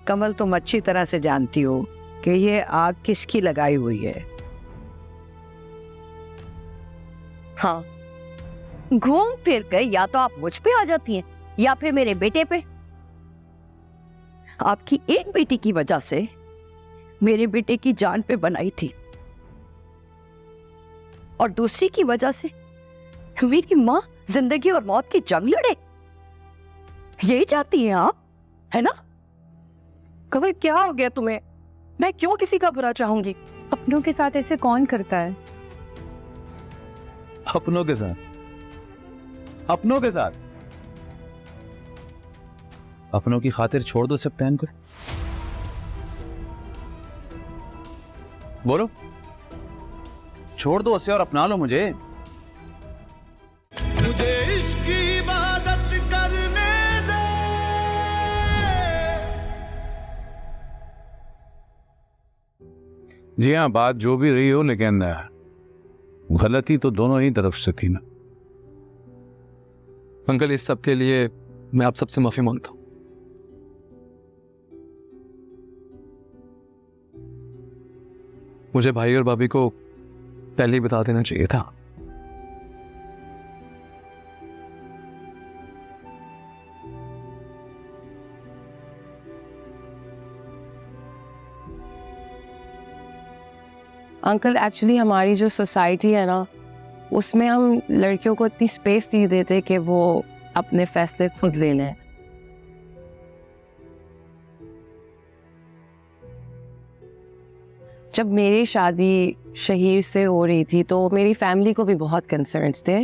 कमल तुम अच्छी तरह से जानती हो कि ये आग किसकी लगाई हुई है। हाँ, घूम फिर कर या तो आप मुझ पे आ जाती हैं या फिर मेरे बेटे पे। आपकी एक बेटी की वजह से मेरे बेटे की जान पे बनाई थी और दूसरी की वजह से मेरी माँ जिंदगी और मौत की जंग लड़े। यही चाहती हैं आप, है ना? कमल क्या हो गया तुम्हें? मैं क्यों किसी का बुरा चाहूंगी? अपनों के साथ ऐसे कौन करता है? अपनों के साथ? अपनों के साथ? अपनों की खातिर छोड़ दो सब बहन को। बोलो, छोड़ दो उसे और अपना लो मुझे। मुझे इश्क की इबादत करने दे। जी हाँ, बात जो भी रही हो, लेकिन गलती तो दोनों ही तरफ से थी ना। अंकल, इस सब के लिए मैं आप सबसे माफी मांगता हूं। मुझे भाई और भाभी को पहले ही बता देना चाहिए था। अंकल, एक्चुअली हमारी जो सोसाइटी है ना, उसमें हम लड़कियों को इतनी स्पेस नहीं देते कि वो अपने फैसले खुद ले लें। जब मेरी शादी शहीर से हो रही थी तो मेरी फैमिली को भी बहुत कंसर्न्स थे।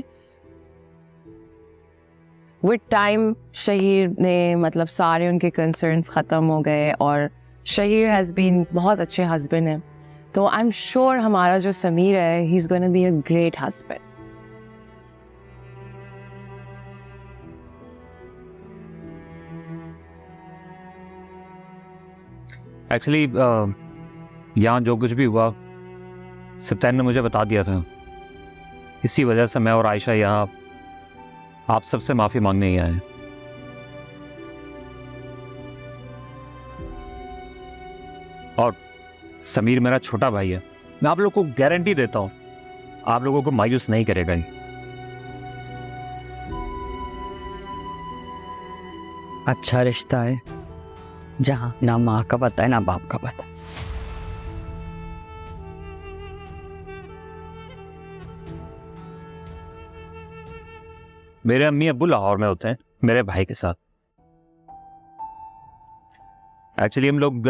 विद टाइम शहीर ने मतलब सारे उनके कंसर्न्स ख़त्म हो गए और शहीर हैज़ बीन बहुत अच्छे हस्बैंड है। तो आई एम श्योर हमारा जो समीर है, he is gonna be a great husband. Actually यहाँ जो कुछ भी हुआ सप्तान ने मुझे बता दिया था। इसी वजह से मैं और आयशा यहाँ आप सबसे माफ़ी मांगने ही आए हैं। और समीर मेरा छोटा भाई है, मैं आप लोगों को गारंटी देता हूँ आप लोगों को मायूस नहीं करेगा ही। अच्छा रिश्ता है जहाँ ना माँ का पता है ना बाप का पता है। मेरे अम्मी अब्बू लाहौर में होते हैं मेरे भाई के साथ। एक्चुअली हम लोग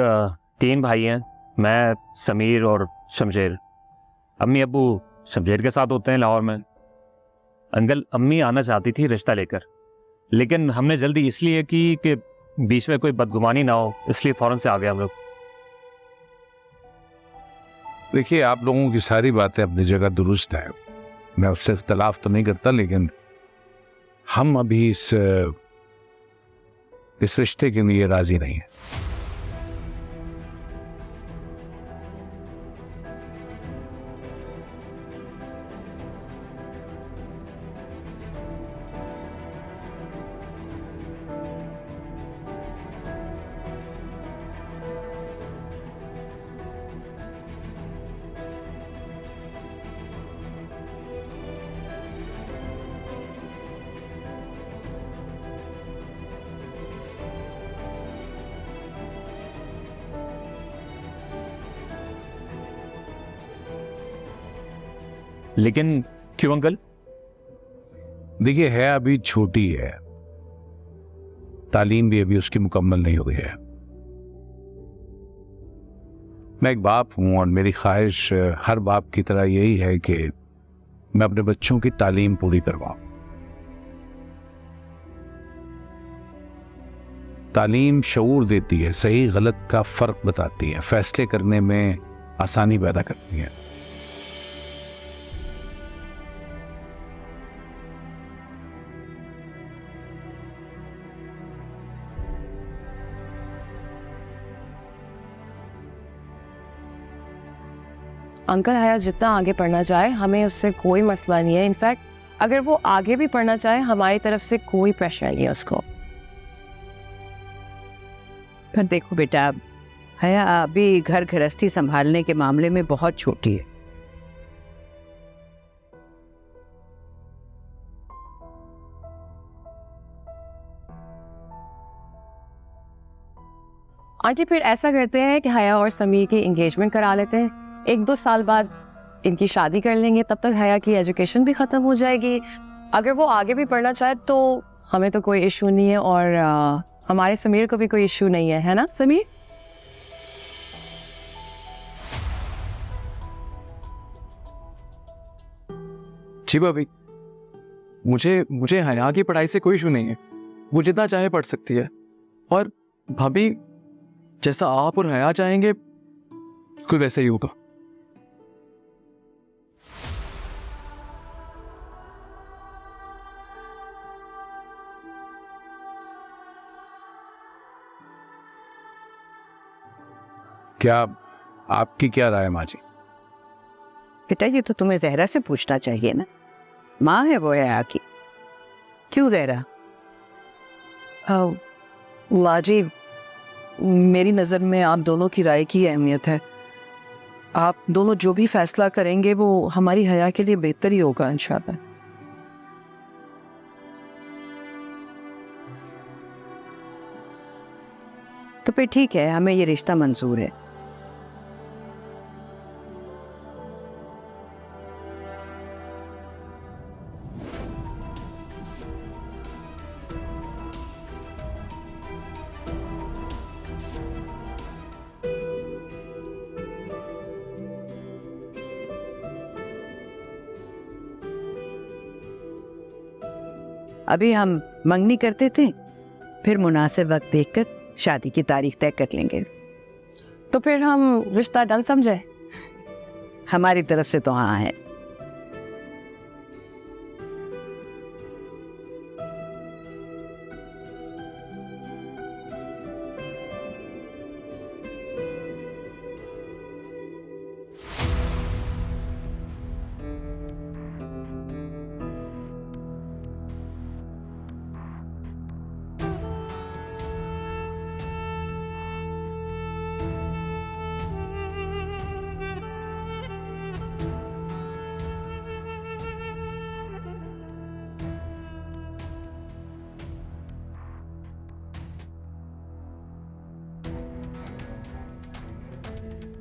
3 भाई हैं, मैं, समीर और शमशेर। अम्मी अब्बू शमशेर के साथ होते हैं लाहौर में। अंकल, अम्मी आना चाहती थी रिश्ता लेकर, लेकिन हमने जल्दी इसलिए की कि बीच में कोई बदगुमानी ना हो, इसलिए फौरन से आ गए हम लोग। देखिए, आप लोगों की सारी बातें अपनी जगह दुरुस्त है, मैं उससे इख्तलाफ तो नहीं करता, लेकिन हम अभी इस रिश्ते के लिए राजी नहीं है। लेकिन क्यों अंकल? देखिए, है अभी छोटी है, तालीम भी अभी उसकी मुकम्मल नहीं हुई है। मैं एक बाप हूं और मेरी ख्वाहिश हर बाप की तरह यही है कि मैं अपने बच्चों की तालीम पूरी करवाऊं। तालीम शऊर देती है, सही गलत का फर्क बताती है, फैसले करने में आसानी पैदा करती है। अंकल, हया जितना आगे पढ़ना चाहे हमें उससे कोई मसला नहीं है। इनफैक्ट अगर वो आगे भी पढ़ना चाहे हमारी तरफ से कोई प्रेशर नहीं है उसको। पर देखो बेटा, हया अभी घर गृहस्थी संभालने के मामले में बहुत छोटी है। आंटी फिर ऐसा करते हैं कि हया और समीर की एंगेजमेंट करा लेते हैं, 1-2 साल बाद इनकी शादी कर लेंगे, तब तक हया की एजुकेशन भी ख़त्म हो जाएगी। अगर वो आगे भी पढ़ना चाहे तो हमें तो कोई इशू नहीं है, और हमारे समीर को भी कोई इशू नहीं है ना समीर? जी भाभी, मुझे हया की पढ़ाई से कोई इशू नहीं है, वो जितना चाहे पढ़ सकती है। और भाभी, जैसा आप और हया चाहेंगे बिल्कुल वैसा ही होगा। क्या आपकी क्या राय है माँ जी? बेटा ये तो तुम्हें जहरा से पूछना चाहिए ना, माँ है वो हया की। क्यों जहरा? माँ जी, मेरी नज़र में आप दोनों की राय की अहमियत है। आप दोनों जो भी फैसला करेंगे वो हमारी हया के लिए बेहतर ही होगा इंशाल्लाह। तो फिर ठीक है, हमें ये रिश्ता मंजूर है। अभी हम मंगनी करते थे, फिर मुनासिब वक्त देखकर शादी की तारीख तय कर लेंगे। तो फिर हम रिश्ता डन समझे? हमारी तरफ से तो हाँ है।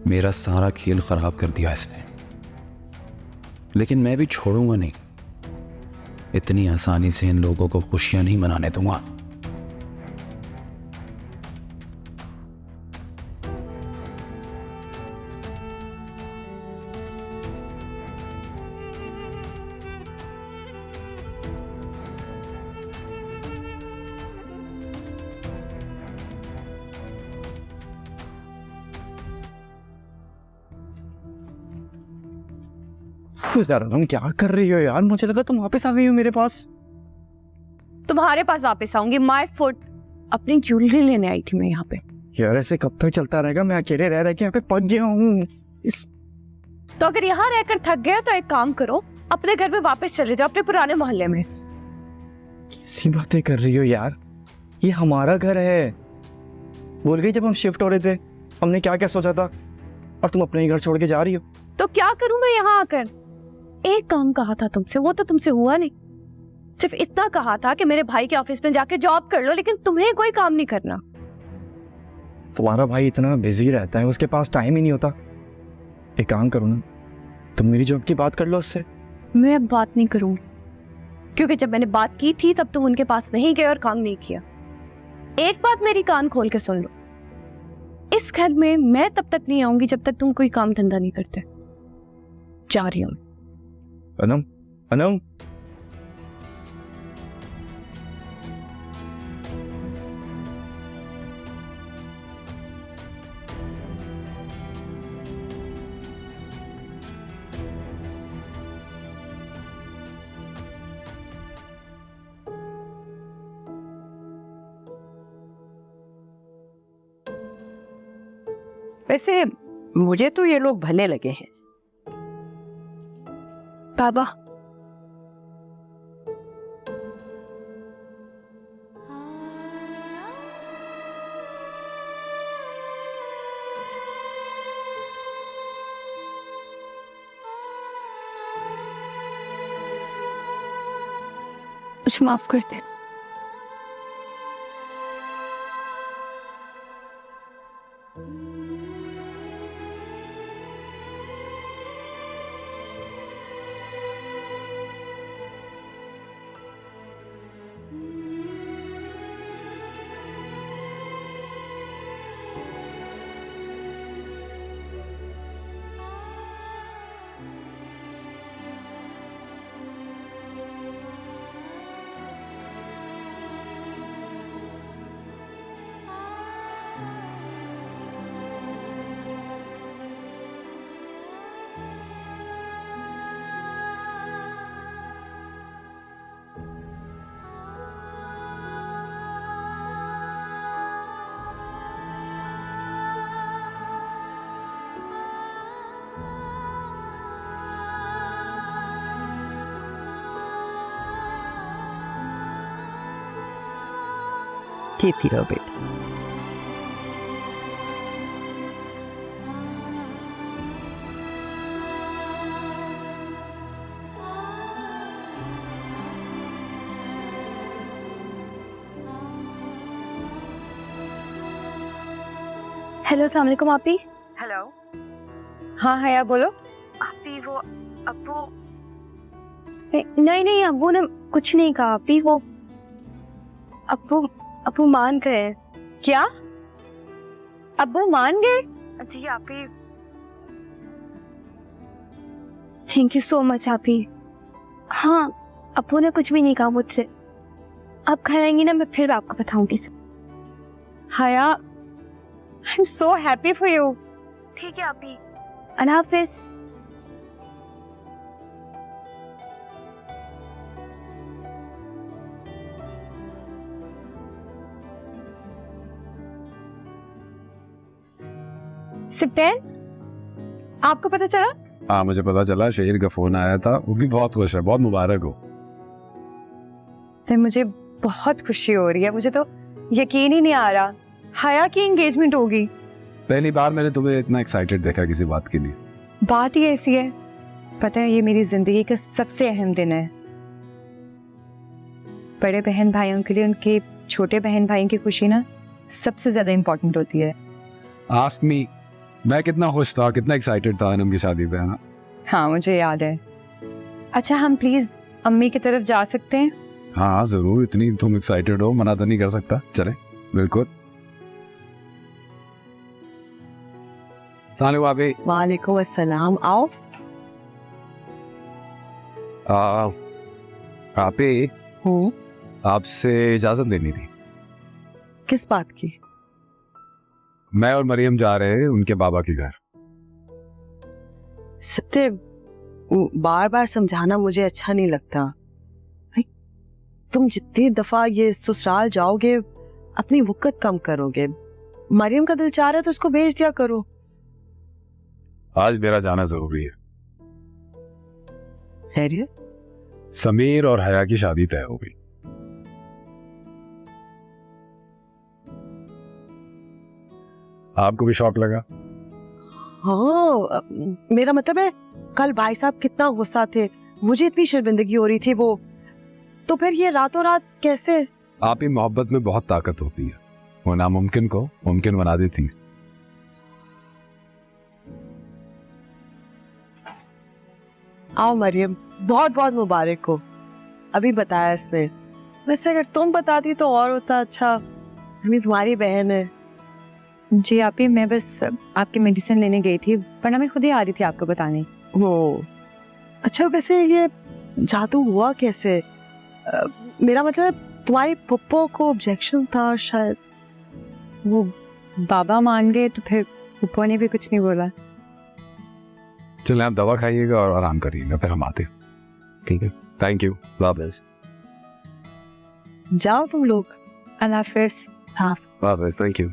मेरा सारा खेल खराब कर दिया इसने, लेकिन मैं भी छोड़ूंगा नहीं। इतनी आसानी से इन लोगों को खुशियां नहीं मनाने दूंगा। तुम क्या कर रही हो यार? मुझे लगा तुम वापस आ गई हो मेरे पास। तुम्हारे पास वापस आऊंगी? माय फुट, अपनी ज्वेलरी लेने आई थी मैं यहाँ पे। यार ऐसे कब तक चलता रहेगा? मैं अकेले रह रह के यहाँ पे पक गया हूँ। तो अगर यहाँ रहकर थक गया तो एक काम करो, अपने घर में वापस चले जाओ, अपने पुराने मोहल्ले में। कैसी बातें कर रही हो यार? ये हमारा घर है। बोल गई जब हम शिफ्ट हो रहे थे हमने क्या क्या सोचा था, और तुम अपने ही घर छोड़ के जा रही हो। तो क्या करूं मैं यहाँ आकर? एक काम कहा था तुमसे, वो तो तुमसे हुआ नहीं। सिर्फ इतना कहा था कि मेरे भाई के ऑफिस में जाके जॉब कर लो, लेकिन तुम्हें कोई काम नहीं करना। तुम्हारा भाई इतना बिजी रहता है, उसके पास टाइम ही नहीं होता। एक काम करो ना, तुम मेरी जॉब की बात कर लो उससे। मैं अब बात नहीं करूँ, क्योंकि जब मैंने बात की थी तब तुम उनके पास नहीं गए और काम नहीं किया। एक बात मेरी कान खोल के सुन लो, इस घर में मैं तब तक नहीं आऊंगी जब तक तुम कोई काम धंधा नहीं करते। जा रही हूं। अनम, अनम, वैसे मुझे तो ये लोग भले लगे हैं। बाबा, मुझे माफ कर दे। जीती रहो बेटा। हेलो, अस्सलाम वालेकुम आपी। हेलो। हाँ हया बोलो। आपी वो अब्बू नहीं अब्बू ने कुछ नहीं कहा आपी। वो अब्बू मान गए। क्या? अब्बू मान गए? जी आपी। थैंक यू सो मच आपी। हाँ, अब्बू ने कुछ भी नहीं कहा मुझसे। आप घर आएंगी ना, मैं फिर आपको बताऊंगी। हया, I am so happy for you. ठीक है आपी, अल्लाह हाफिज। सिप्टेन, आपको पता चला? हाँ मुझे पता चला, शहीर का फोन आया था, वो भी बहुत खुश है, बहुत मुबारक हो। तो मुझे बहुत खुशी हो रही है, मुझे तो यकीन ही नहीं आ रहा हया की एंगेजमेंट होगी। पहली बार मैंने तुम्हें इतना एक्साइटेड देखा किसी बात के लिए। बात ही ऐसी है, पता है ये मेरी जिंदगी का सबसे अहम दिन है। बड़े बहन भाइयों के लिए उनके छोटे बहन भाइयों की खुशी ना सबसे ज्यादा इम्पोर्टेंट होती है। आस्क मी, मैं कितना खुश था, कितना एक्साइटेड था अनम की शादी पे, है ना? हाँ मुझे याद है। अच्छा हम प्लीज अम्मी की तरफ जा सकते हैं? हाँ जरूर, इतनी तुम एक्साइटेड हो, मना तो नहीं कर सकता। चले, बिल्कुल। भाभी। वालेकुम अस्सलाम। आओ। आपे आपसे इजाजत लेनी थी। किस बात की? मैं और मरियम जा रहे हैं उनके बाबा के घर। सत्य, बार बार समझाना मुझे अच्छा नहीं लगता। भाई, तुम जितनी दफा ये ससुराल जाओगे अपनी वक़्त कम करोगे। मरियम का दिल चाह रहा है तो उसको भेज दिया करो। आज मेरा जाना जरूरी है। खैरियत? समीर और हया की शादी तय हो गई। आपको भी शौक लगा? हाँ, मेरा मतलब है कल भाई साहब कितना गुस्सा थे, मुझे इतनी शर्मिंदगी हो रही थी वो, तो फिर ये रातों रात कैसे? आप ही मोहब्बत में बहुत ताकत होती है, वो नामुमकिन को मुमकिन बना देती है। आओ मरियम, बहुत बहुत मुबारक हो। अभी बताया इसने, वैसे अगर तुम बताती तो और होता अच्छा, हमें तुम्हारी बहन है। जी आपी, मैं बस आपकी मेडिसिन लेने गई थी, वरना मैं खुद ही आ रही थी आपको बताने। वो अच्छा, वैसे ये जादू हुआ कैसे? मेरा मतलब तुम्हारी पप्पो को ऑब्जेक्शन था शायद। वो बाबा मान गए तो फिर पप्पो ने भी कुछ नहीं बोला। चलें, आप दवा खाइएगा और आराम करिएगा, फिर हम आते हैं। ठीक है, थैंक यू, वापस जाओ तुम लोग। अल्लाह हाफिज। हाँ वापस, थैंक यू।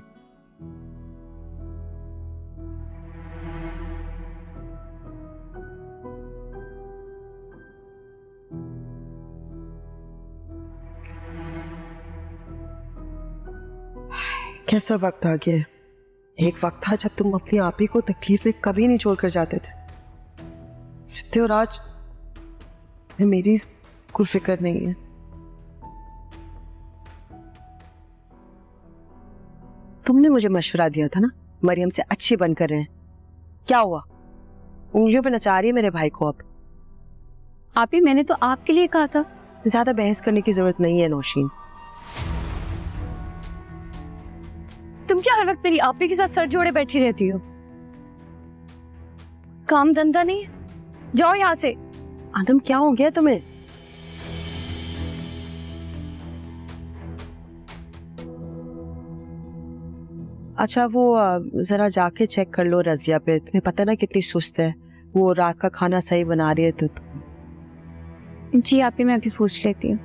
कैसा वक्त आ गया। एक वक्त था जब तुम अपनी आप ही को तकलीफ में कभी नहीं छोड़कर जाते थे। सिद्धि और आज मेरी कोई फिक्र नहीं है। तुमने मुझे मशवरा दिया था ना मरियम से अच्छी बनकर रहें, क्या हुआ? उंगलियों पे नचा रही है मेरे भाई को अब। आप ही, मैंने तो आपके लिए कहा था। ज्यादा बहस करने की जरूरत नहीं है नौशीन। तुम क्या हर वक्त मेरी आपी के साथ सर जोड़े बैठी रहती हो? काम धंधा नहीं है, जाओ यहाँ से। आदम क्या हो गया तुम्हें? अच्छा वो जरा जाके चेक कर लो रजिया पे, तुम्हें पता ना कितनी सुस्त है, वो रात का खाना सही बना रही है तो। जी आप ही, मैं अभी पूछ लेती हूँ।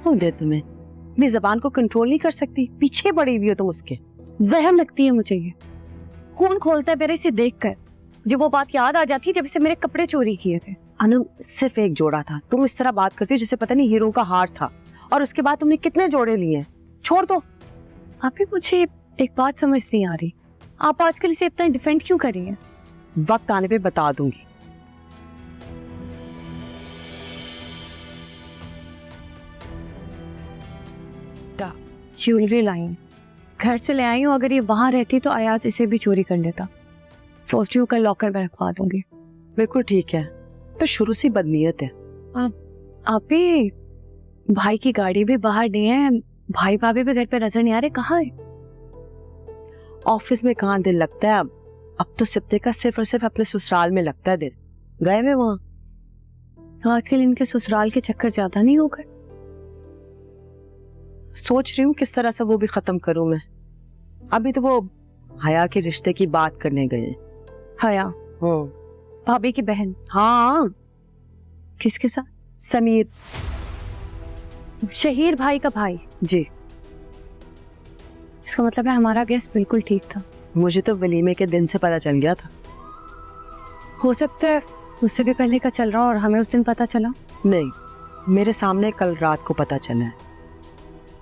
देर तुम्हें अपनी जबान को कंट्रोल नहीं कर सकती, पीछे पड़ी हुई हो तुम उसके। जहम लगती है मुझे, ये खून खोलता है मेरे इसे देखकर। मुझे वो बात याद आ जाती है जब इसे मेरे कपड़े चोरी किए थे। अनु सिर्फ एक जोड़ा था, तुम इस तरह बात करती हो जैसे पता नहीं हीरो का हार था, और उसके बाद तुमने कितने जोड़े लिए? छोड़ दो। आप ही, मुझे एक बात समझ नहीं आ रही, आप आजकल इसे इतना डिफेंड क्यों कर रही हैं? वक्त आने पे बता दूंगी। ज्वेलरी लाई, घर से ले आई हूँ। अगर ये वहां रहती तो अयाज इसे भी चोरी कर लेता। सोच रही हूँ कल लॉकर में रखवा दूंगी। बिल्कुल ठीक है, तो शुरू से बदनीयत है। आप ही, भाई की गाड़ी भी बाहर नहीं है, भाई भाभी भी घर पे नजर नहीं आ रहे, कहाँ है? ऑफिस में कहाँ दिल लगता है अब तो सिप्ते का सिर्फ और सिर्फ अपने ससुराल में लगता है दिल। गए में वहां। आजकल इनके ससुराल के चक्कर ज्यादा नहीं हो गए? सोच रही हूँ किस तरह से वो भी खत्म करूं मैं। अभी तो वो हया के रिश्ते की बात करने गए। हया? भाभी की बहन? हाँ। किसके साथ? समीर, शहीर भाई का भाई। जी। इसका मतलब है हमारा गैस बिल्कुल ठीक था। मुझे तो वलीमे के दिन से पता चल गया था। हो सकता है उससे भी पहले का चल रहा और हमें उस दिन पता चला। नहीं, मेरे सामने कल रात को पता चला है।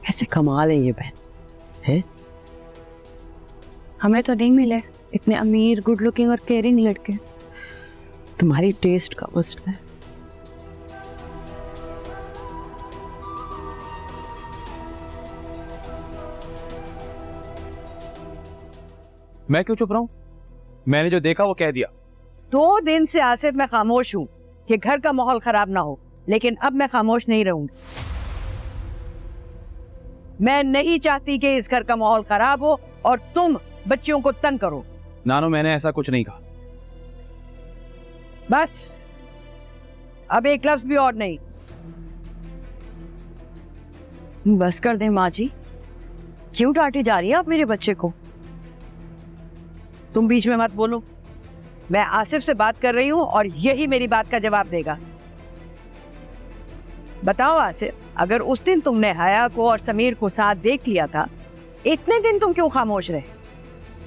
ऐसे कमाल है ये बहन है। हमें तो नहीं मिले इतने अमीर, गुड लुकिंग और केयरिंग लड़के। तुम्हारी टेस्ट का मसला है। मैं क्यों चुप रहा हूं? मैंने जो देखा वो कह दिया। 2 दिन से आसिफ मैं खामोश हूं कि घर का माहौल खराब ना हो, लेकिन अब मैं खामोश नहीं रहूंगी। मैं नहीं चाहती कि इस घर का माहौल खराब हो और तुम बच्चियों को तंग करो। नानो, मैंने ऐसा कुछ नहीं कहा। बस अब एक लफ्ज भी और नहीं। बस कर दे माँ जी, क्यों डांटी जा रही है आप मेरे बच्चे को? तुम बीच में मत बोलो। मैं आसिफ से बात कर रही हूं और यही मेरी बात का जवाब देगा। बताओ आसिफ, अगर उस दिन तुमने हया को और समीर को साथ देख लिया था, इतने दिन तुम क्यों खामोश रहे?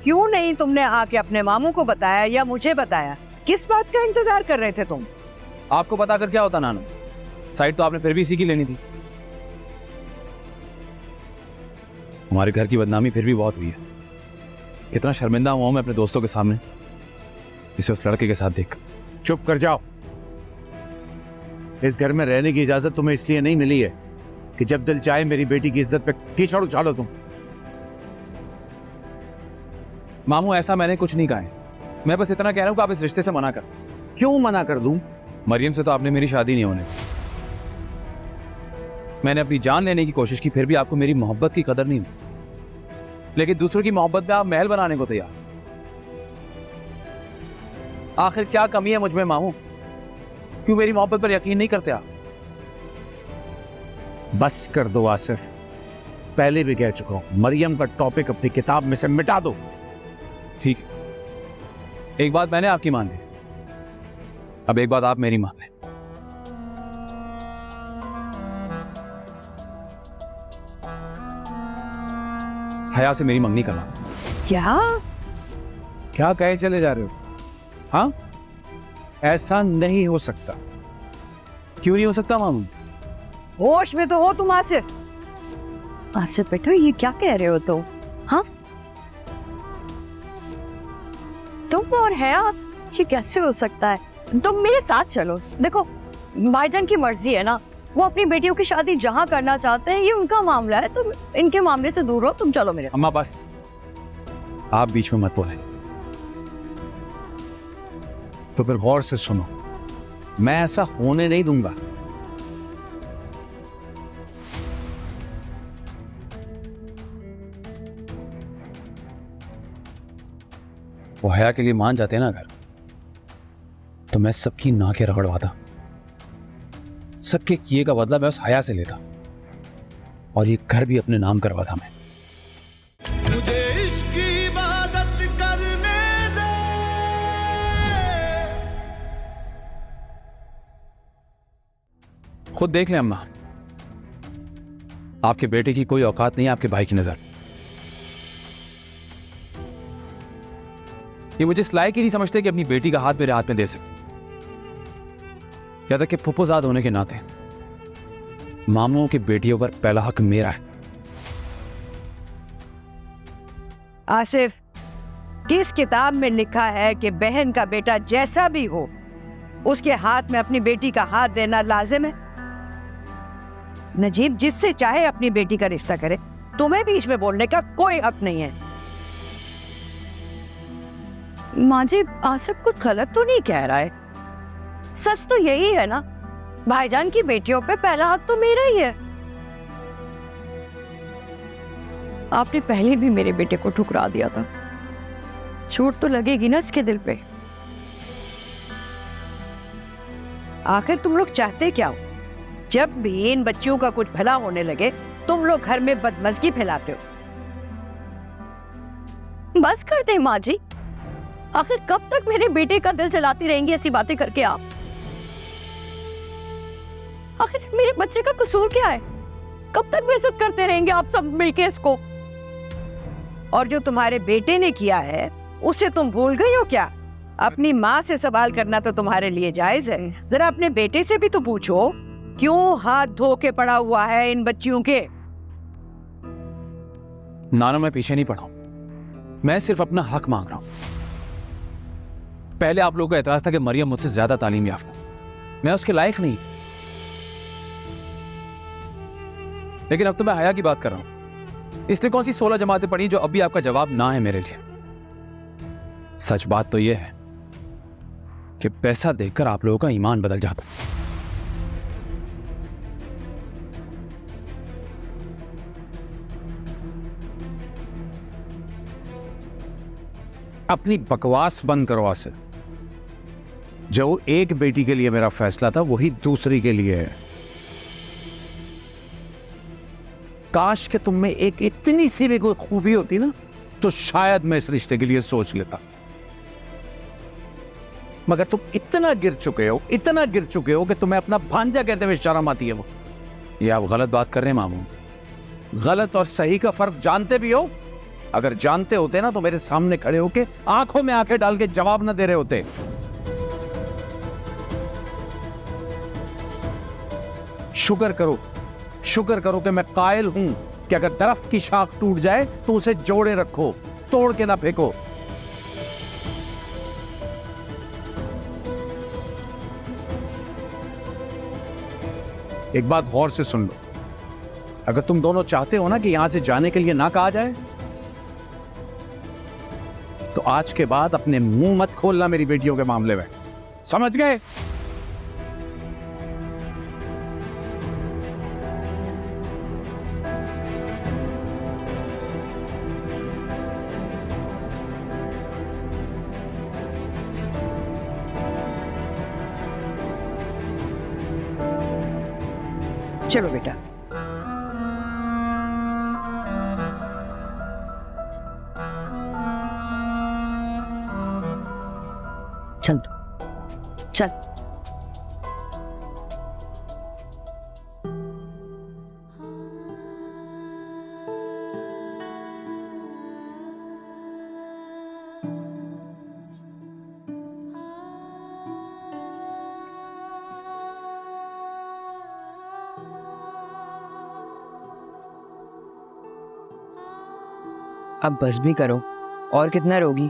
क्यों नहीं तुमने आके अपने मामू को बताया या मुझे बताया? किस बात का इंतजार कर रहे थे तुम? आपको पता कर क्या होता नानो? साइड तो आपने फिर भी इसी की लेनी थी। हमारे घर की बदनामी फिर भी बहुत हुई है। कितना शर्मिंदा हुआ हूं मैं अपने दोस्तों के सामने इसे उस लड़के के साथ देख। चुप कर जाओ। इस घर में रहने की इजाजत तुम्हें इसलिए नहीं मिली है कि जब दिल चाहे मेरी बेटी की इज्जत पे कीचड़ उछालो तुम। मामू, ऐसा मैंने कुछ नहीं कहा है। मैं बस इतना कह रहा हूं कि आप इस रिश्ते से मना कर। क्यों मना कर दूं? मरियम से तो आपने मेरी शादी नहीं होने दी। मैंने अपनी जान लेने की कोशिश की, फिर भी आपको मेरी मोहब्बत की कदर नहीं हुई। लेकिन दूसरों की मोहब्बत में आप महल बनाने को तैयार। आखिर क्या कमी है मुझ में मामू? क्यों मेरी मोहब्बत पर यकीन नहीं करते आप? बस कर दो आसिफ, पहले भी कह चुका हूं, मरियम का टॉपिक अपनी किताब में से मिटा दो। ठीक है, एक बात मैंने आपकी मान ली, अब एक बात आप मेरी मान लें। हया से मेरी मंगनी करवा। क्या कहे चले जा रहे हो? हाँ, ऐसा नहीं हो सकता। क्यों नहीं हो सकता मामू? होश में तो हो तुम आसिफ। आसिफ बेटा, ये क्या कह रहे हो तो? हाँ, तुम और है आप ये कैसे हो सकता है? तुम मेरे साथ चलो। देखो भाईजान की मर्जी है ना, वो अपनी बेटियों की शादी जहाँ करना चाहते हैं, ये उनका मामला है। तुम इनके मामले से दूर हो, तुम चलो मेरे। अम्मा बस, आप बीच में मत बोले। तो फिर गौर से सुनो, मैं ऐसा होने नहीं दूंगा। वो हया के लिए मान जाते हैं ना अगर, तो मैं सबकी नाकें रगड़वाता, सबके किए का बदला मैं उस हया से लेता, और ये घर भी अपने नाम करवाता मैं। मुझे इश्क की इबादत करने दे। खुद देख लें अम्मा, आपके बेटे की कोई औकात नहीं है आपके भाई की नजर। ये मुझे इस लायक ही नहीं समझते कि अपनी बेटी का हाथ मेरे हाथ में दे सके। या तक कि फुफ्फुजाद होने के नाते मामूओं की बेटियों पर पहला हक मेरा है। आसिफ, किस किताब में लिखा है कि बहन का बेटा जैसा भी हो उसके हाथ में अपनी बेटी का हाथ देना लाजिम है? नजीब जिससे चाहे अपनी बेटी का रिश्ता करे, तुम्हें बीच में बोलने का कोई हक नहीं है। माँ जी, आसिफ कुछ गलत तो नहीं कह रहा है। सच तो यही है ना, भाईजान की बेटियों पे पहला हक तो मेरा ही है। आपने पहले भी मेरे बेटे को ठुकरा दिया था, चोट तो लगेगी ना इसके दिल पे। आखिर तुम लोग चाहते क्या हो? जब भी इन बच्चियों का कुछ भला होने लगे, तुम लोग घर में बदमज़गी फैलाते हो। बस कर दे माँ जी, आखिर कब तक मेरे बेटे का दिल जलाती रहेंगी ऐसी बातें करके आप? आखिर मेरे बच्चे का कसूर क्या है? कब तक बेइज्जत करते रहेंगे आप सब मिलके इसको? और जो तुम्हारे बेटे ने किया है उसे तुम भूल गई हो क्या? अपनी माँ से सवाल करना तो तुम्हारे लिए जायज है, जरा अपने बेटे से भी तो पूछो, क्यों हाथ धो के पड़ा हुआ है इन बच्चियों के? नानो, मैं पीछे नहीं पड़ा हूं, मैं सिर्फ अपना हक मांग रहा हूं। पहले आप लोगों का एतराज था कि मरियम मुझसे ज्यादा तालीम याफ्ता, मैं उसके लायक नहीं, लेकिन अब तो मैं हया की बात कर रहा हूं। इसलिए कौन सी 16 जमातें पढ़ी जो अभी आपका जवाब ना है मेरे लिए। सच बात तो यह है कि पैसा देखकर आप लोगों का ईमान बदल जाता। अपनी बकवास बंद करो आसिफ। जो एक बेटी के लिए मेरा फैसला था वही दूसरी के लिए है। काश कि तुम में एक इतनी सी भी कोई खूबी होती ना, तो शायद मैं इस रिश्ते के लिए सोच लेता। मगर तुम इतना गिर चुके हो, इतना गिर चुके हो कि तुम्हें अपना भांजा कहते हुए शर्म आती है। वो ये आप गलत बात कर रहे हैं मामू। गलत और सही का फर्क जानते भी हो? अगर जानते होते ना तो मेरे सामने खड़े होके आंखों में आंखें डाल के जवाब ना दे रहे होते। शुक्र करो, शुक्र करो कि मैं कायल हूं कि अगर दरख्त की शाख टूट जाए तो उसे जोड़े रखो, तोड़ के ना फेंको। एक बात गौर से सुन लो, अगर तुम दोनों चाहते हो ना कि यहां से जाने के लिए ना कहा जाए, तो आज के बाद अपने मुंह मत खोलना मेरी बेटियों के मामले में, समझ गए? चलो बेटा। चल तू चल। अब बस भी करो, और कितना रोगी?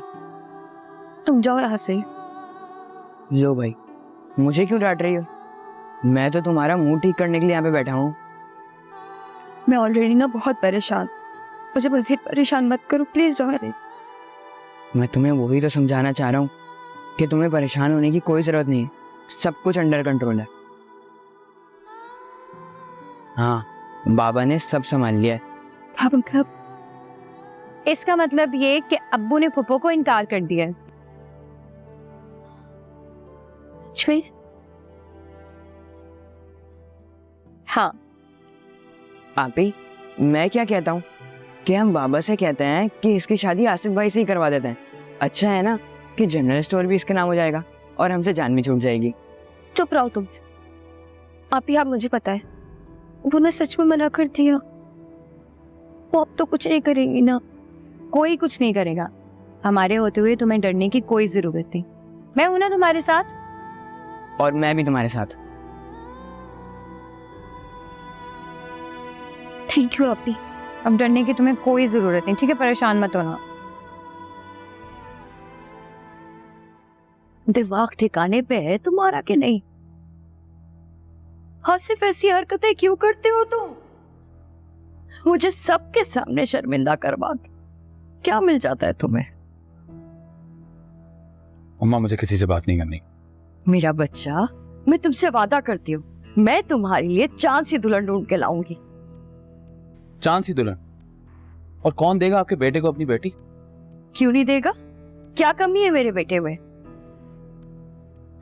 तुम जाओ यहाँ से, लो भाई, मुझे क्यों डांट रही हो? मैं तो तुम्हारा मुंह ठीक करने के लिए यहाँ पे बैठा हूँ। मैं ऑलरेडी ना बहुत परेशान, मुझे मज़ीद परेशान मत करो प्लीज। जो मैं तुम्हें वही तो समझाना चाह रहा हूँ कि तुम्हें परेशान होने की कोई जरूरत नहीं है, सब कुछ अंडर कंट्रोल है। हाँ, बाबा ने सब संभाल लिया है। हाँ, मतलब इसका मतलब ये कि अब्बू ने फुप्पो को इनकार कर दिया है। सच में? हाँ। आपी, मैं क्या कहता हूँ कि हम बाबा से कहते हैं कि इसकी शादी आसिफ भाई से ही करवा देते हैं। अच्छा है ना कि जनरल स्टोर भी इसके नाम हो जाएगा और हमसे जान भी छूट जाएगी। चुप रहो तुम। आप ही, आप मुझे पता है उन्होंने सच में मना कर दिया। वो अब तो कुछ नहीं करेंगी ना? कोई कुछ नहीं करेगा। हमारे होते हुए तुम्हें डरने की कोई जरूरत नहीं। मैं हूं ना तुम्हारे साथ। और मैं भी तुम्हारे साथ। थैंक यू अप्पी, अब डरने की तुम्हें कोई जरूरत नहीं, ठीक है? परेशान मत होना। दिमाग ठिकाने पे है तुम्हारा कि नहीं? आसिफ ऐसी हरकतें क्यों करते हो तुम? मुझे सबके सामने शर्मिंदा करवा के क्या मिल जाता है तुम्हें? अम्मा, मुझे किसी से बात नहीं करनी। मेरा बच्चा, मैं तुमसे वादा करती हूँ, मैं तुम्हारे लिए चांद सी दुल्हन ढूंढ के लाऊंगी। चांद सी दुल्हन? और कौन देगा आपके बेटे को अपनी बेटी? क्यों नहीं देगा? क्या कमी है मेरे बेटे में?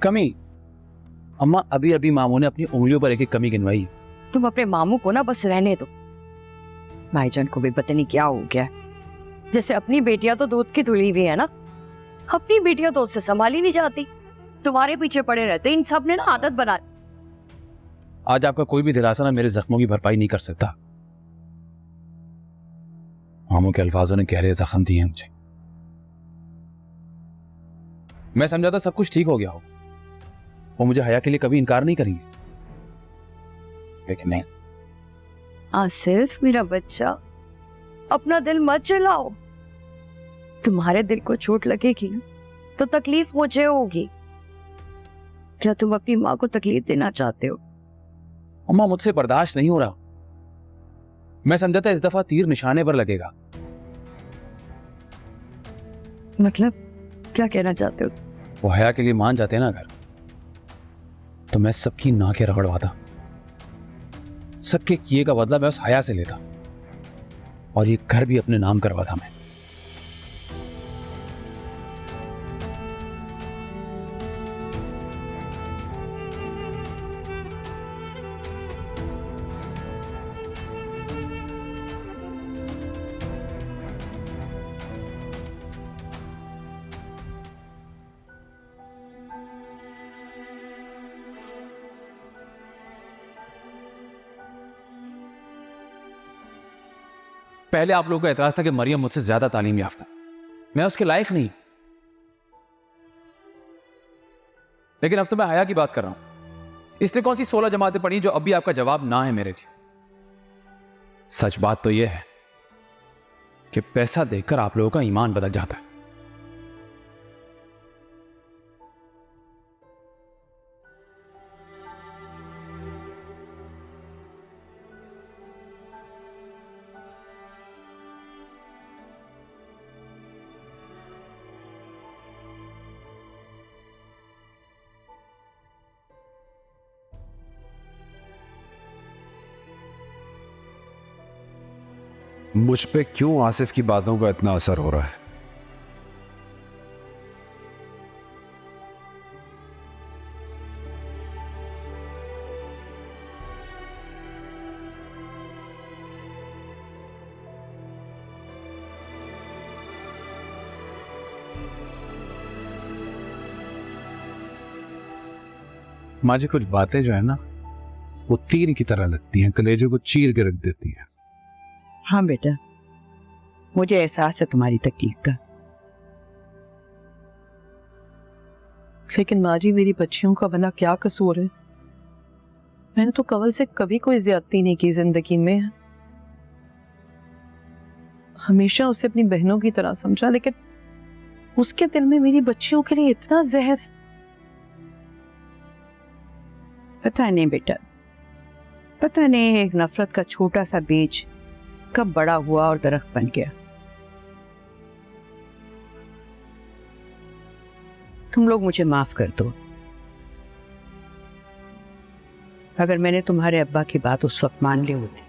कमी? अम्मा, अभी अभी मामू ने अपनी उंगलियों पर एक एक कमी गिनवाई। तुम अपने मामू को ना बस रहने दो। भाईजान को भी पता नहीं क्या हो गया। जैसे अपनी बेटियां तो दूध की धुली हुई है ना, अपनी बेटियां तो उससे संभाली नहीं जाती, तुम्हारे पीछे पड़े रहते। इन सब ने ना आदत बना। आज आपका कोई भी दिलासा ना मेरे जख्मों की भरपाई नहीं कर सकता। मामू के अल्फाजों ने गहरे जख्म दिए हैं मुझे। मैं समझा था सब कुछ ठीक हो गया हो, वो मुझे हया के लिए कभी इनकार नहीं करेंगे, लेकिन नहीं। आसिफ मेरा बच्चा, अपना दिल मत जलाओ। तुम्हारे दिल को चोट लगेगी ना तो तकलीफ मुझे होगी। क्या तुम अपनी माँ को तकलीफ देना चाहते हो? अम्मा, मुझसे बर्दाश्त नहीं हो रहा। मैं समझा था इस दफा तीर निशाने पर लगेगा। मतलब क्या कहना चाहते हो? वो हया के लिए मान जाते हैं ना अगर, तो मैं सबकी नाकें रगड़वाता, सबके किए का बदला मैं उस हया से लेता, और ये घर भी अपने नाम करवाता मैं। पहले आप लोगों का एतराज था कि मरियम मुझसे ज्यादा तालीम याफ्ता, मैं उसके लायक नहीं, लेकिन अब तो मैं हया की बात कर रहा हूं। इसने कौन सी 16 जमातें पढ़ी जो अभी आपका जवाब ना है मेरे लिए? सच बात तो यह है कि पैसा देखकर आप लोगों का ईमान बदल जाता है। मुझ पे क्यों आसिफ की बातों का इतना असर हो रहा है? माँ जी, कुछ बातें जो है ना वो तीर की तरह लगती हैं, कलेजे को चीर के रख देती हैं। हाँ बेटा, मुझे एहसास है तुम्हारी तकलीफ का। लेकिन माँ जी, मेरी बच्चियों का भला क्या कसूर है? मैंने तो कवल से कभी कोई ज्यादती नहीं की जिंदगी में। हमेशा उसे अपनी बहनों की तरह समझा, लेकिन उसके दिल में मेरी बच्चियों के लिए इतना जहर है। पता नहीं बेटा, पता नहीं एक नफरत का छोटा सा बीज कब बड़ा हुआ और दरख्त बन गया। तुम लोग मुझे माफ कर दो अगर मैंने तुम्हारे अब्बा की बात उस वक्त मान ली होती,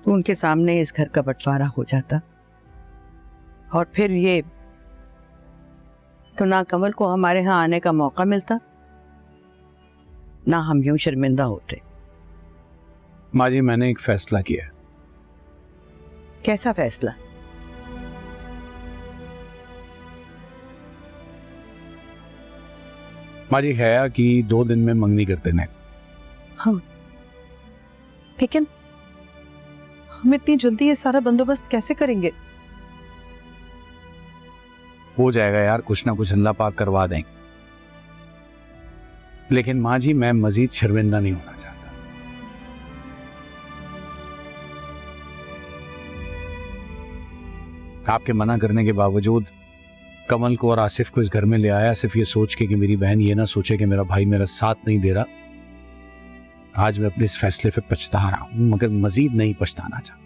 तो उनके सामने इस घर का बंटवारा हो जाता और फिर ये तो ना कमल को हमारे यहाँ आने का मौका मिलता, ना हम यूं शर्मिंदा होते। माँ जी, मैंने एक फैसला किया। कैसा फैसला? माँ जी, हया की 2 दिन में मंगनी कर देना। हाँ, लेकिन हम इतनी जल्दी ये सारा बंदोबस्त कैसे करेंगे? हो जाएगा यार, कुछ ना कुछ अल्लाह पाक करवा देंगे। लेकिन माँ जी, मैं मजीद शर्मिंदा नहीं होना चाहता। आपके मना करने के बावजूद कमल को और आसिफ को इस घर में ले आया, सिर्फ ये सोच के कि मेरी बहन ये ना सोचे कि मेरा भाई मेरा साथ नहीं दे रहा। आज मैं अपने इस फैसले पे पछता रहा हूं, मगर मजीद नहीं पछताना चाहता।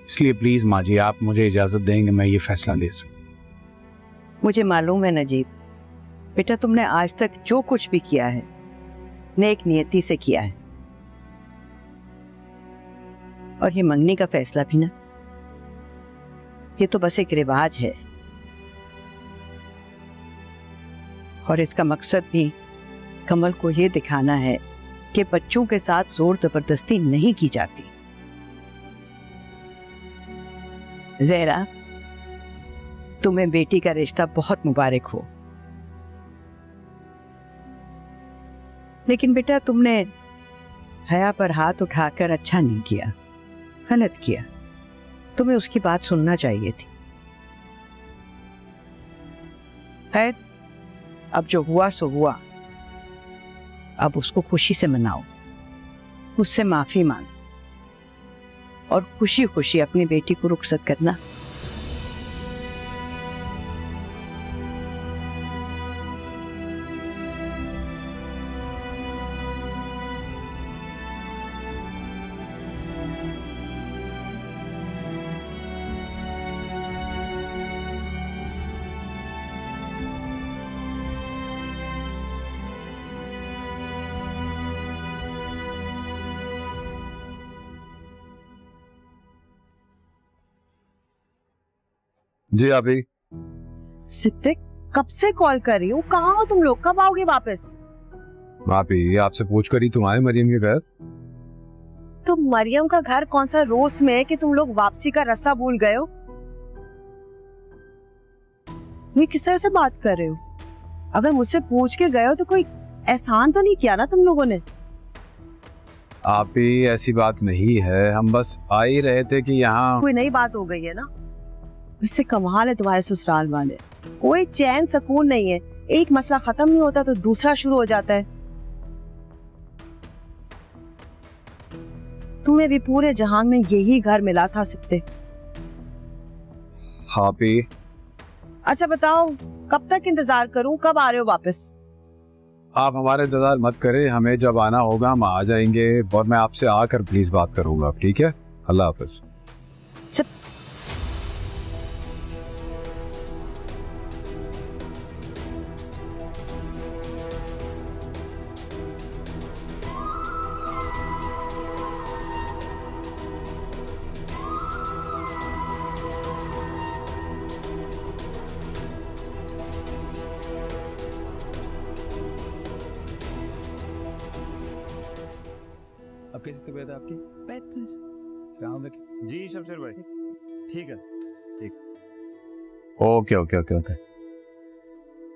इसलिए प्लीज माँ जी, आप मुझे इजाजत देंगे मैं ये फैसला ले सकूं। मुझे मालूम है नजीब, बेटा तुमने आज तक जो कुछ भी किया है नेक नियति से किया है, और ये मंगनी का फैसला भी ना, ये तो बस एक रिवाज है और इसका मकसद भी कमल को ये दिखाना है कि बच्चों के साथ जोर जबरदस्ती नहीं की जाती। ज़हरा, तुम्हें बेटी का रिश्ता बहुत मुबारक हो, लेकिन बेटा तुमने हया पर हाथ उठाकर अच्छा नहीं किया, गलत किया। तुम्हें उसकी बात सुनना चाहिए थी। खैर, अब जो हुआ सो हुआ, अब उसको खुशी से मनाओ, उससे माफी मांग और खुशी खुशी अपनी बेटी को रुखसत करना। जी अभी सिद्दीक, कब से कॉल कर रही हूँ, कहाँ हो तुम लोग, कब आओगे वापस? भाभी, ये आपसे पूछ कर ही तुम आए मरियम के घर? तो मरियम का घर कौन सा रोज में है कि तुम लोग वापसी का रास्ता भूल गए हो? ये किस तरह से बात कर रहे हो? अगर मुझसे पूछ के गए हो तो कोई एहसान तो नहीं किया ना तुम लोगों ने? आप ही, ऐसी बात नहीं है, हम बस आ ही रहे थे कि यहाँ कोई नई बात हो गई है ना? इससे कमाल है तुम्हारे ससुराल वाले, कोई चैन सुकून नहीं है। एक मसला खत्म नहीं होता तो दूसरा शुरू हो जाता है। तुम्हें भी पूरे जहान में यही घर मिला था सिद्दीक। हाँ भी। अच्छा बताओ, कब तक इंतजार करूं, कब आ रहे हो वापस? आप हमारे इंतजार मत करें, हमें जब आना होगा हम आ जाएंगे और मैं आपसे आकर प्लीज बात करूंगा, ठीक है? अल्लाह हाफिज। अब कैसी तबीयत है आपकी? ख्याल रखिए। जी शमशेर भाई, ठीक है, ठीक। Okay okay okay okay.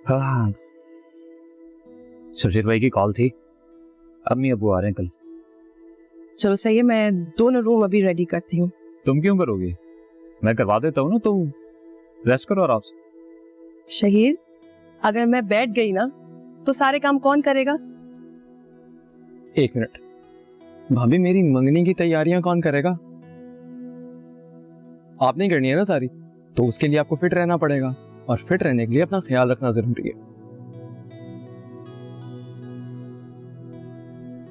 हाँ, शमशेर भाई की कॉल थी, अम्मी अबू आ रहे हैं कल। चलो सही है, मैं दोनों रूम अभी रेडी करती हूँ। तुम क्यों करोगी? मैं करवा देता हूँ ना, तुम रेस्ट करो आराम से। शहीर, अगर मैं बैठ गई ना तो सारे काम कौन करेगा? 1 मिनट भाभी, मेरी मंगनी की तैयारियां कौन करेगा? आपने करनी है ना सारी, तो उसके लिए आपको फिट रहना पड़ेगा, और फिट रहने के लिए अपना ख्याल रखना जरूरी है।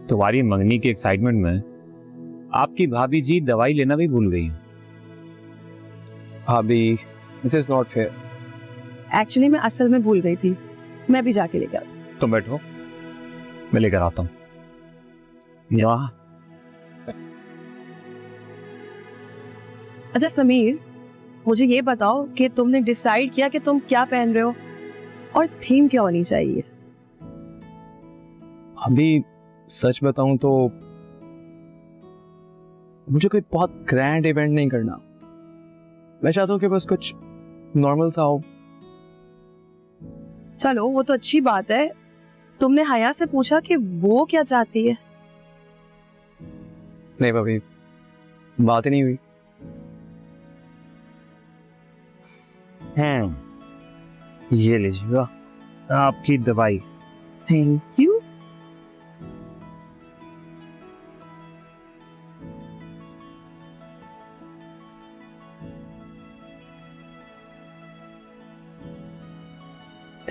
तुम्हारी मंगनी की एक्साइटमेंट में आपकी भाभी जी दवाई लेना भी भूल गई। भाभी, this is not fair. Actually मैं असल में भूल गई थी, मैं भी जाके लेकर आती हूँ। तुम बैठो, मैं लेकर आता हूँ। वाह, अच्छा समीर, मुझे ये बताओ कि तुमने डिसाइड किया कि तुम क्या पहन रहे हो और थीम क्या होनी चाहिए? अभी सच बताऊं तो मुझे कोई बहुत ग्रैंड इवेंट नहीं करना। मैं चाहता हूं कि बस कुछ नॉर्मल सा हो। चलो वो तो अच्छी बात है। तुमने हया से पूछा कि वो क्या चाहती है? नहीं भाभी, बात ही नहीं हुई। ये लीजिएगा आपकी दवाई। Thank you.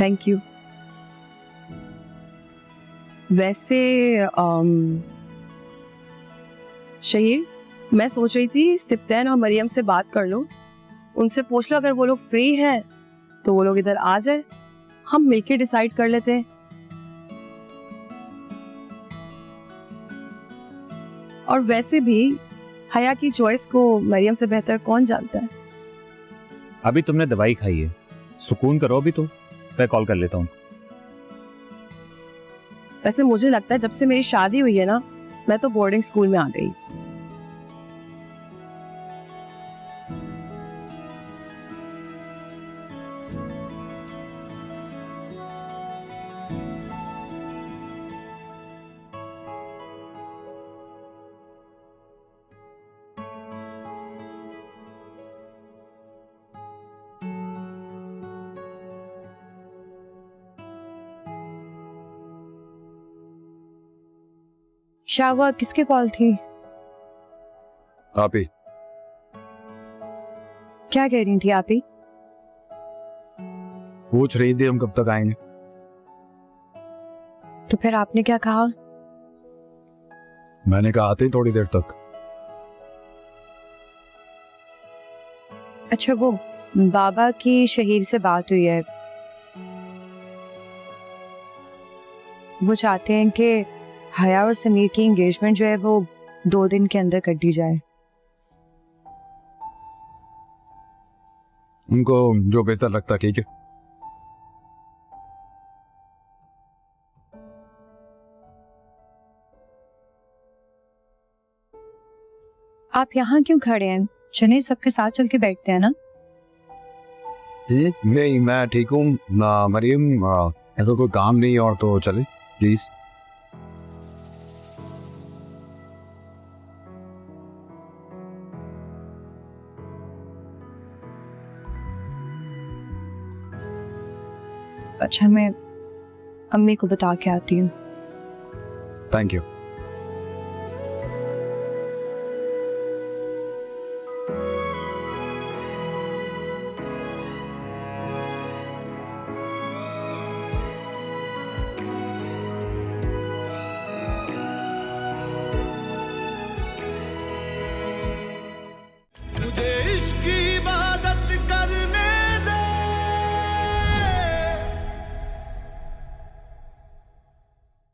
Thank you. वैसे शहीर, मैं सोच रही थी सिप्तैन और मरियम से बात कर लो, उनसे पूछ लो अगर वो लोग फ्री हैं तो वो लोग इधर आ जाए, हम मिलके डिसाइड कर लेते हैं। और वैसे भी हया की चॉइस को मरियम से बेहतर कौन जानता है। अभी तुमने दवाई खाई है, सुकून करो। अभी तो मैं कॉल कर लेता हूँ। वैसे मुझे लगता है जब से मेरी शादी हुई है ना, मैं तो बोर्डिंग स्कूल में आ गई। क्या हुआ, किसकी कॉल थी? आप ही। क्या कह रही थी आप ही? पूछ रही थी हम कब तक आएंगे। तो फिर आपने क्या कहा? मैंने कहा आते ही थोड़ी देर तक। अच्छा, वो बाबा की शहीर से बात हुई है, वो चाहते हैं कि हया और समीर की एंगेजमेंट जो है वो 2 दिन के अंदर कर दी जाए। उनको जो बेहतर लगता, ठीक है। आप यहाँ क्यों खड़े हैं? चलिए सबके साथ चल के बैठते हैं ना। नहीं, मैं ठीक हूँ ना मरियम, ऐसा कोई काम नहीं और तो चले प्लीज। अच्छा, मैं अम्मी को बता के आती हूँ। Thank you.